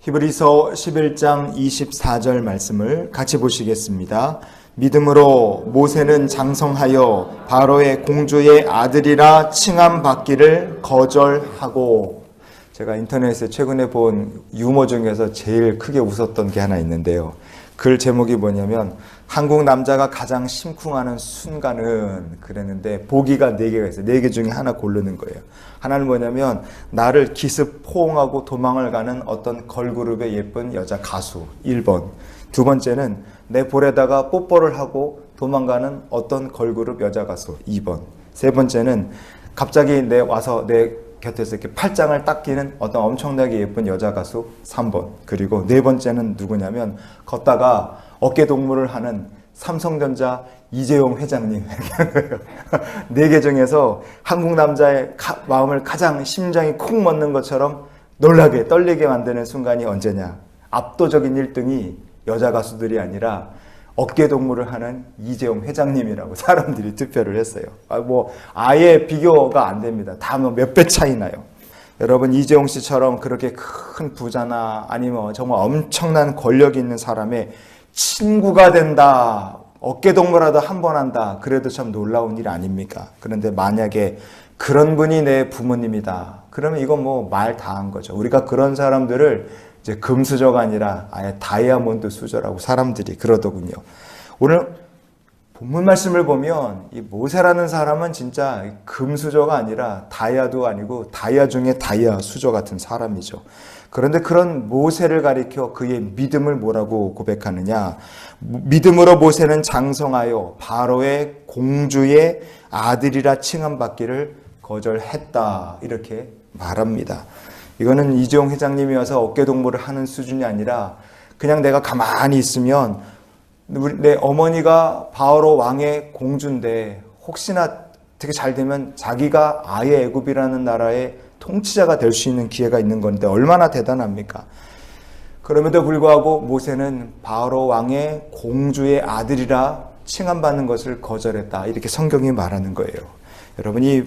히브리서 11장 24절 말씀을 같이 보시겠습니다. 믿음으로 모세는 장성하여 바로의 공주의 아들이라 칭함받기를 거절하고. 제가 인터넷에 최근에 본 유머 중에서 제일 크게 웃었던 게 하나 있는데요. 글 제목이 뭐냐면 한국 남자가 가장 심쿵하는 순간은 그랬는데 보기가 4개가 있어요. 4개 중에 하나 고르는 거예요. 하나는 뭐냐면 나를 기습 포옹하고 도망을 가는 어떤 걸그룹의 예쁜 여자 가수 1번. 두 번째는 내 볼에다가 뽀뽀를 하고 도망가는 어떤 걸그룹 여자 가수 2번. 세 번째는 갑자기 내 곁에서 이렇게 팔짱을 딱 끼는 어떤 엄청나게 예쁜 여자 가수 3번. 그리고 네 번째는 누구냐면 걷다가 어깨 동무를 하는 삼성전자 이재용 회장님. 4개 중에서 한국 남자의 마음을 가장 심장이 쿵 멎는 것처럼 놀라게 떨리게 만드는 순간이 언제냐. 압도적인 1등이 여자 가수들이 아니라 어깨 동무를 하는 이재용 회장님이라고 사람들이 투표를 했어요. 아예 비교가 안 됩니다. 다 몇 배 차이 나요. 여러분, 이재용 씨처럼 그렇게 큰 부자나 아니면 정말 엄청난 권력이 있는 사람의 친구가 된다. 어깨 동무라도 한 번 한다. 그래도 참 놀라운 일 아닙니까? 그런데 만약에 그런 분이 내 부모님이다. 그러면 이건 말 다 한 거죠. 우리가 그런 사람들을 이제 금수저가 아니라 아예 다이아몬드 수저라고 사람들이 그러더군요. 오늘 본문 말씀을 보면 이 모세라는 사람은 진짜 금수저가 아니라 다이아도 아니고 다이아 중에 다이아 수저 같은 사람이죠. 그런데 그런 모세를 가리켜 그의 믿음을 뭐라고 고백하느냐. 믿음으로 모세는 장성하여 바로의 공주의 아들이라 칭함받기를 거절했다. 이렇게 말합니다. 이거는 이재용 회장님이 와서 어깨 동무를 하는 수준이 아니라 그냥 내가 가만히 있으면 내 어머니가 바로 왕의 공주인데 혹시나 되게 잘 되면 자기가 아예 애굽이라는 나라의 통치자가 될 수 있는 기회가 있는 건데 얼마나 대단합니까? 그럼에도 불구하고 모세는 바로 왕의 공주의 아들이라 칭함받는 것을 거절했다. 이렇게 성경이 말하는 거예요. 여러분, 이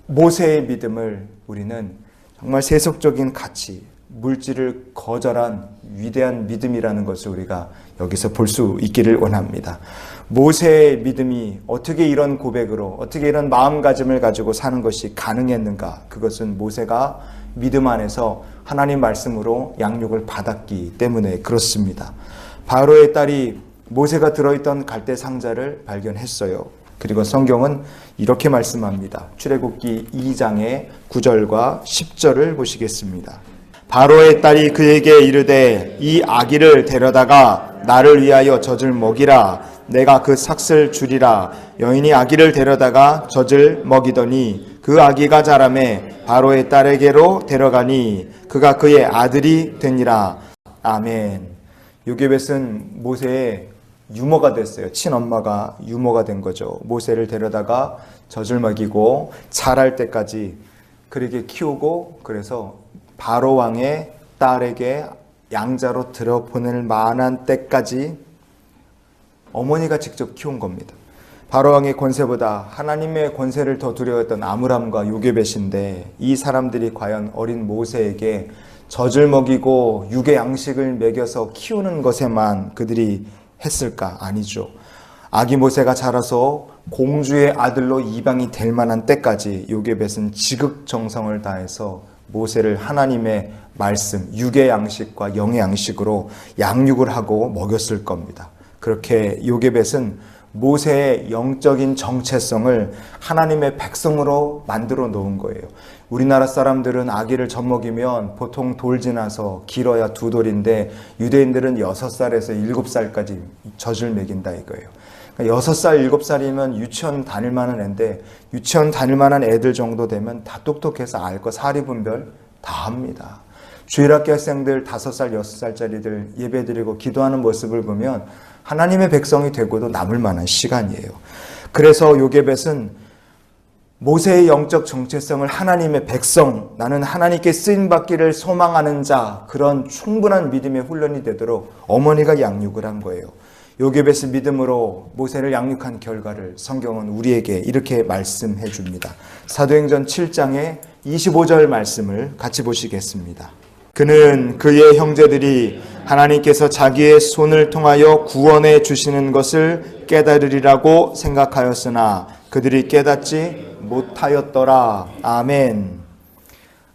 모세의 믿음을 우리는 정말 세속적인 가치, 물질을 거절한 위대한 믿음이라는 것을 우리가 여기서 볼 수 있기를 원합니다. 모세의 믿음이 어떻게 이런 고백으로, 어떻게 이런 마음가짐을 가지고 사는 것이 가능했는가? 그것은 모세가 믿음 안에서 하나님 말씀으로 양육을 받았기 때문에 그렇습니다. 바로의 딸이 모세가 들어있던 갈대 상자를 발견했어요. 그리고 성경은 이렇게 말씀합니다. 출애굽기 2장의 9절과 10절을 보시겠습니다. 바로의 딸이 그에게 이르되 이 아기를 데려다가 나를 위하여 젖을 먹이라. 내가 그 삭슬 주리라. 여인이 아기를 데려다가 젖을 먹이더니 그 아기가 자라매 바로의 딸에게로 데려가니 그가 그의 아들이 되니라. 아멘. 요게벳은 모세의 유모가 됐어요. 친엄마가 유모가 된 거죠. 모세를 데려다가 젖을 먹이고 자랄 때까지 그렇게 키우고, 그래서 바로 왕의 딸에게 양자로 들여보낼 만한 때까지 어머니가 직접 키운 겁니다. 바로 왕의 권세보다 하나님의 권세를 더 두려워했던 아므람과 요게벳인데 이 사람들이 과연 어린 모세에게 젖을 먹이고 육의 양식을 먹여서 키우는 것에만 그들이 했을까? 아니죠. 아기 모세가 자라서 공주의 아들로 이방이 될 만한 때까지 요게벳은 지극정성을 다해서 모세를 하나님의 말씀, 육의 양식과 영의 양식으로 양육을 하고 먹였을 겁니다. 그렇게 요게벳은 모세의 영적인 정체성을 하나님의 백성으로 만들어 놓은 거예요. 우리나라 사람들은 아기를 젖먹이면 보통 돌 지나서 길어야 2돌인데 유대인들은 6살에서 7살까지 젖을 먹인다 이거예요. 그러니까 6살, 7살이면 유치원 다닐 만한 애인데 유치원 다닐 만한 애들 정도 되면 다 똑똑해서 알 거 사리분별 다 합니다. 주일학교 학생들 5살, 6살짜리들 예배드리고 기도하는 모습을 보면 하나님의 백성이 되고도 남을 만한 시간이에요. 그래서 요게벳은 모세의 영적 정체성을 하나님의 백성, 나는 하나님께 쓰임받기를 소망하는 자, 그런 충분한 믿음의 훈련이 되도록 어머니가 양육을 한 거예요. 요게벳의 믿음으로 모세를 양육한 결과를 성경은 우리에게 이렇게 말씀해 줍니다. 사도행전 7장의 25절 말씀을 같이 보시겠습니다. 그는 그의 형제들이 하나님께서 자기의 손을 통하여 구원해 주시는 것을 깨달으리라고 생각하였으나 그들이 깨닫지 못하였더라. 아멘.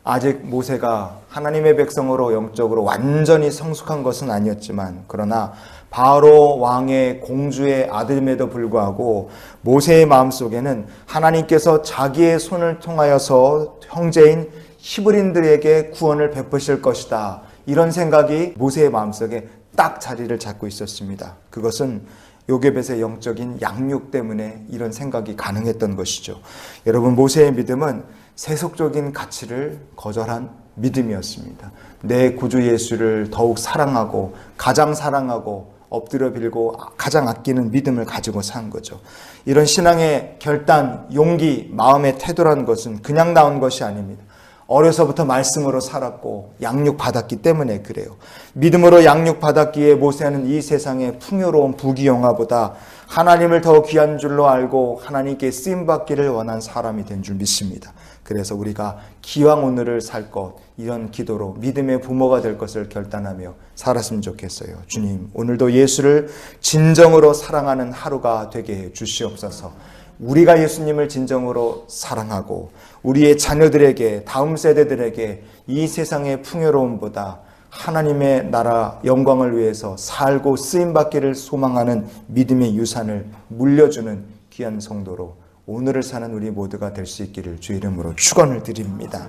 아직 모세가 하나님의 백성으로 영적으로 완전히 성숙한 것은 아니었지만, 그러나 바로 왕의 공주의 아들임에도 불구하고 모세의 마음속에는 하나님께서 자기의 손을 통하여서 형제인 히브리인들에게 구원을 베푸실 것이다, 이런 생각이 모세의 마음속에 딱 자리를 잡고 있었습니다. 그것은 요게벳의 영적인 양육 때문에 이런 생각이 가능했던 것이죠. 여러분, 모세의 믿음은 세속적인 가치를 거절한 믿음이었습니다. 내 구주 예수를 더욱 사랑하고 가장 사랑하고 엎드려 빌고 가장 아끼는 믿음을 가지고 산 거죠. 이런 신앙의 결단, 용기, 마음의 태도라는 것은 그냥 나온 것이 아닙니다. 어려서부터 말씀으로 살았고 양육받았기 때문에 그래요. 믿음으로 양육받았기에 모세는 이 세상의 풍요로운 부귀영화보다 하나님을 더 귀한 줄로 알고 하나님께 쓰임받기를 원한 사람이 된 줄 믿습니다. 그래서 우리가 기왕 오늘을 살 것, 이런 기도로 믿음의 부모가 될 것을 결단하며 살았으면 좋겠어요. 주님, 오늘도 예수를 진정으로 사랑하는 하루가 되게 해 주시옵소서. 우리가 예수님을 진정으로 사랑하고 우리의 자녀들에게, 다음 세대들에게 이 세상의 풍요로움보다 하나님의 나라 영광을 위해서 살고 쓰임받기를 소망하는 믿음의 유산을 물려주는 귀한 성도로 오늘을 사는 우리 모두가 될 수 있기를 주의 이름으로 축원을 드립니다.